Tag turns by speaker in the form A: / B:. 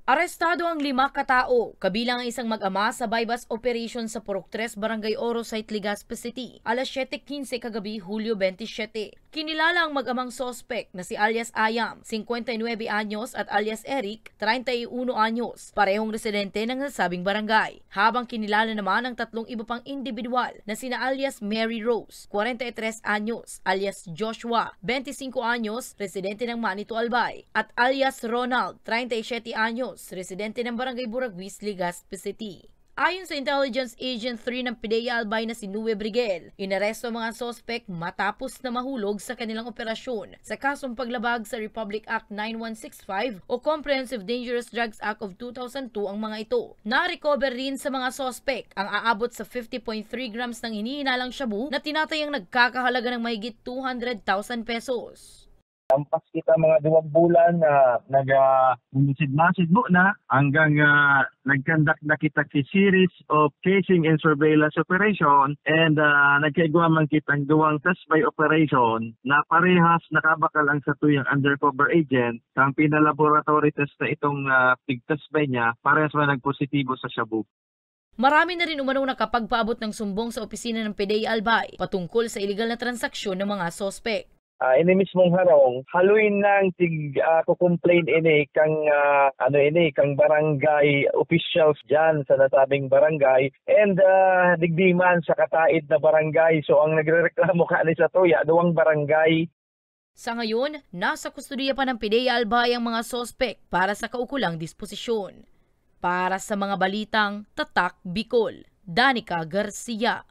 A: Arestado ang 5 katao, kabilang ang isang mag-ama sa bypass operation sa Purok 3, Barangay Oro, Legazpi City, alas 7:15 kagabi, Hulyo 27. Kinilala ang mag-amang sospek na si alias Ayam, 59 anyos at alias Eric, 31 anyos, parehong residente ng nasabing barangay. Habang kinilala naman ang tatlong iba pang individual na sina alias Mary Rose, 43 anyos, alias Joshua, 25 anyos, residente ng Manito Albay, at alias Ronald, 37 anyos, residente ng Barangay Buragwis, Legazpi City. Ayon sa Intelligence Agent 3 ng PIDEA Albay na si Nue Brigel, inaresto ang mga sospek matapos na mahulog sa kanilang operasyon sa kasong paglabag sa Republic Act 9165 o Comprehensive Dangerous Drugs Act of 2002 ang mga ito. Na-recover rin sa mga sospek ang aabot sa 50.3 grams ng hinihinalang shabu na tinatayang nagkakahalaga ng mahigit 200,000 pesos.
B: Lampas kita mga 2 bulan na nag-masid mo na hanggang nag-conduct na kita series of casing and surveillance operation and nagkaigwa man kitang duwang test by operation na parehas nakabakal ang sa tuyang undercover agent kang pinalaboratory test na itong pig-test by niya parehas man nagpositibo sa shabu.
A: Marami na rin umanong nakapagpaabot ng sumbong sa opisina ng PIDEA Albay patungkol sa illegal na transaksyon ng mga sospek.
B: Ini mismong harong haluin nang ko-complain ini kang barangay officials diyan sa nasabing barangay and digdiman sa kataid na barangay, so ang nagrereklamo kani sa tuya duwang barangay.
A: Sa ngayon, nasa kustudiya pa ng PIDEA Albay ang mga sospek para sa kaukulang disposisyon. Para sa mga balitang Tatak Bicol, Danica Garcia.